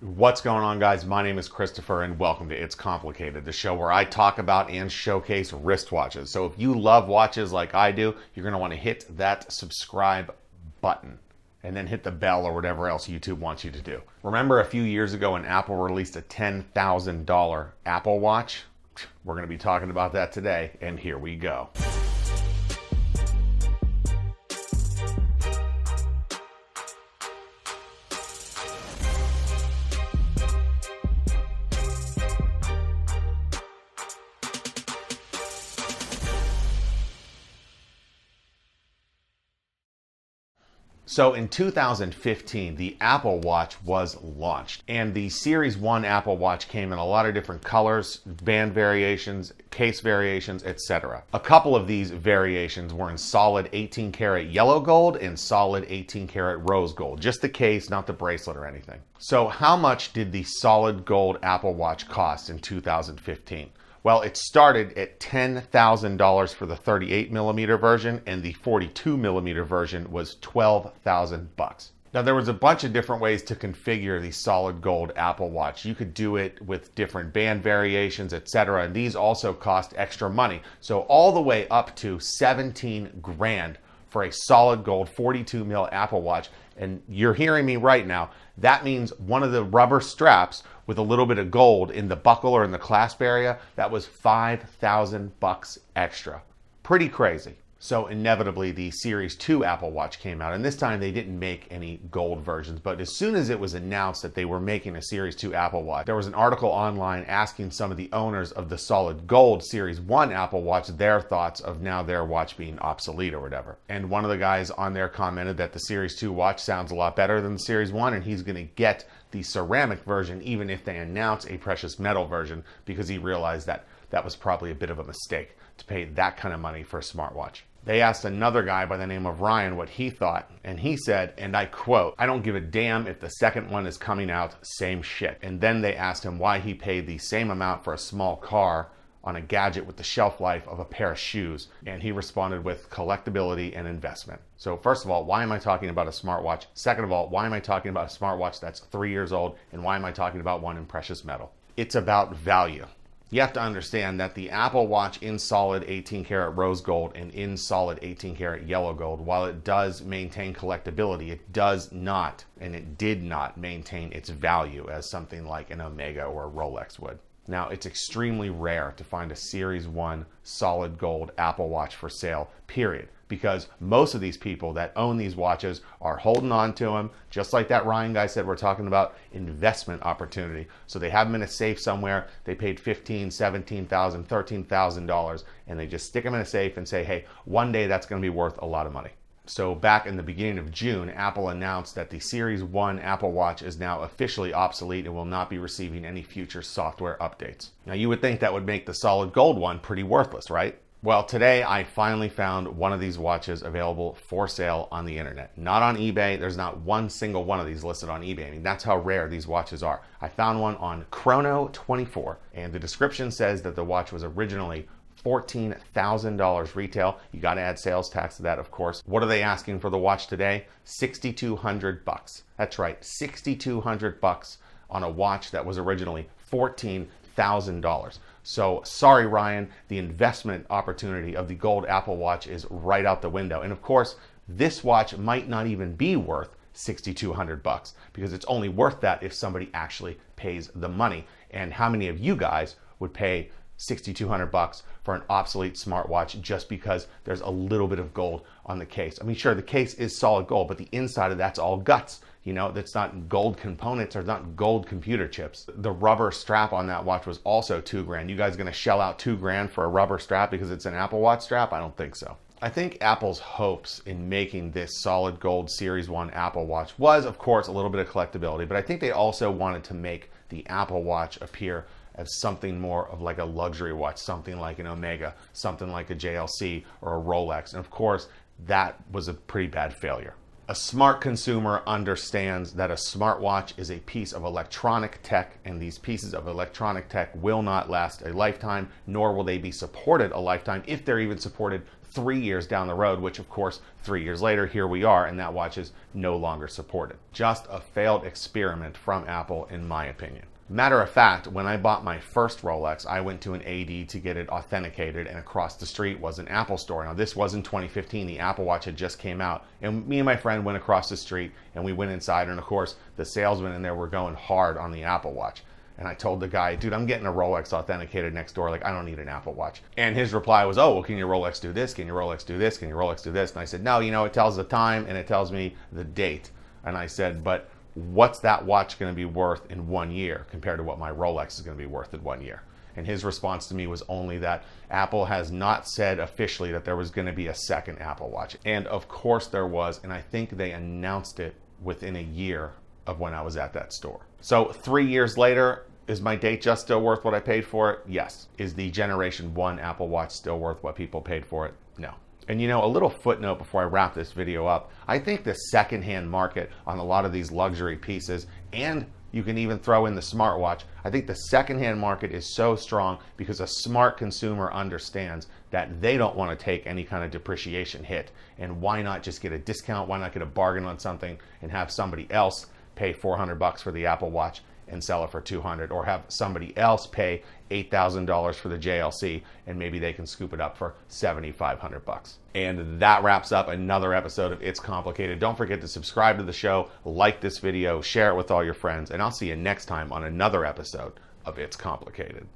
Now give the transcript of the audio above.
What's going on, guys? My name is Christopher and welcome to It's Complicated, the show where I talk about and showcase wristwatches. So if you love watches like I do, you're going to want to hit that subscribe button and then hit the bell or whatever else YouTube wants you to do. Remember a few years ago when Apple released a $10,000 Apple Watch? We're going to be talking about that today, and here we go. So in 2015, the Apple Watch was launched, and the Series 1 Apple Watch came in a lot of different colors, band variations, case variations, etc. A couple of these variations were in solid 18 karat yellow gold and solid 18 karat rose gold, just the case, not the bracelet or anything. So how much did the solid gold Apple Watch cost in 2015? Well, it started at $10,000 for the 38 millimeter version, and the 42 millimeter version was $12,000. Now, there was a bunch of different ways to configure the solid gold Apple Watch. You could do it with different band variations, etc. And these also cost extra money. So all the way up to 17 grand for a solid gold 42 mil Apple Watch. And you're hearing me right now. That means one of the rubber straps with a little bit of gold in the buckle or in the clasp area, that was $5,000 extra. Pretty crazy. So inevitably the Series 2 Apple Watch came out, and this time they didn't make any gold versions, but as soon as it was announced that they were making a Series 2 Apple Watch, there was an article online asking some of the owners of the solid gold Series 1 Apple Watch their thoughts of now their watch being obsolete or whatever. And one of the guys on there commented that the Series 2 watch sounds a lot better than the Series 1, and he's gonna get the ceramic version even if they announce a precious metal version, because he realized that that was probably a bit of a mistake to pay that kind of money for a smartwatch. They asked another guy by the name of Ryan what he thought, and he said, and I quote, "I don't give a damn if the second one is coming out, same shit." And then they asked him why he paid the same amount for a small car on a gadget with the shelf life of a pair of shoes, and he responded with collectability and investment. So first of all, why am I talking about a smartwatch? Second of all, why am I talking about a smartwatch that's 3 years old, and why am I talking about one in precious metal? It's about value. You have to understand that the Apple Watch in solid 18 karat rose gold and in solid 18 karat yellow gold, while it does maintain collectability, it does not, and it did not maintain its value as something like an Omega or a Rolex would. Now, it's extremely rare to find a Series 1 solid gold Apple Watch for sale, period. Because most of these people that own these watches are holding on to them, just like that Ryan guy said, we're talking about investment opportunity. So they have them in a safe somewhere, they paid $15,000, $17,000, $13,000, and they just stick them in a safe and say, hey, one day that's gonna be worth a lot of money. So back in the beginning of June, Apple announced that the Series 1 Apple Watch is now officially obsolete and will not be receiving any future software updates. Now you would think that would make the solid gold one pretty worthless, right? Well, today I finally found one of these watches available for sale on the internet. Not on eBay. There's not one single one of these listed on eBay. I mean, that's how rare these watches are. I found one on Chrono24, and the description says that the watch was originally $14,000 retail. You got to add sales tax to that, of course. What are they asking for the watch today? $6,200. That's right, $6,200 on a watch that was originally $14,000. So sorry, Ryan, the investment opportunity of the gold Apple Watch is right out the window. And of course, this watch might not even be worth $6,200 because it's only worth that if somebody actually pays the money. And how many of you guys would pay $6,200 for an obsolete smartwatch just because there's a little bit of gold on the case? I mean, sure, the case is solid gold, but the inside of that's all guts. You know, that's not gold components or not gold computer chips. The rubber strap on that watch was also $2 grand. You guys gonna shell out $2 grand for a rubber strap because it's an Apple Watch strap? I don't think so. I think Apple's hopes in making this solid gold Series 1 Apple Watch was, of course, a little bit of collectability, but I think they also wanted to make the Apple Watch appear as something more of like a luxury watch, something like an Omega, something like a JLC or a Rolex. And of course, that was a pretty bad failure. A smart consumer understands that a smartwatch is a piece of electronic tech, and these pieces of electronic tech will not last a lifetime, nor will they be supported a lifetime if they're even supported 3 years down the road, which of course 3 years later, here we are, and that watch is no longer supported. Just a failed experiment from Apple, in my opinion. Matter of fact, when I bought my first Rolex, I went to an AD to get it authenticated, and across the street was an Apple store. Now, this was in 2015. The Apple Watch had just came out, and me and my friend went across the street, and we went inside, and of course, the salesmen in there were going hard on the Apple Watch. And I told the guy, dude, I'm getting a Rolex authenticated next door. Like, I don't need an Apple Watch. And his reply was, oh, well, can your Rolex do this? Can your Rolex do this? Can your Rolex do this? And I said, no, you know, it tells the time, and it tells me the date. And I said, but what's that watch going to be worth in 1 year compared to what my Rolex is going to be worth in 1 year? And his response to me was only that Apple has not said officially that there was going to be a second Apple Watch. And of course there was, and I think they announced it within a year of when I was at that store. So 3 years later, is my Datejust still worth what I paid for it? Yes. Is the Generation 1 Apple Watch still worth what people paid for it? No. And you know, a little footnote before I wrap this video up, I think the secondhand market on a lot of these luxury pieces, and you can even throw in the smartwatch, I think the secondhand market is so strong because a smart consumer understands that they don't want to take any kind of depreciation hit. And why not just get a discount? Why not get a bargain on something and have somebody else pay $400 for the Apple Watch and sell it for $200, or have somebody else pay $8,000 for the JLC and maybe they can scoop it up for $7,500. And that wraps up another episode of It's Complicated. Don't forget to subscribe to the show, like this video, share it with all your friends, and I'll see you next time on another episode of It's Complicated.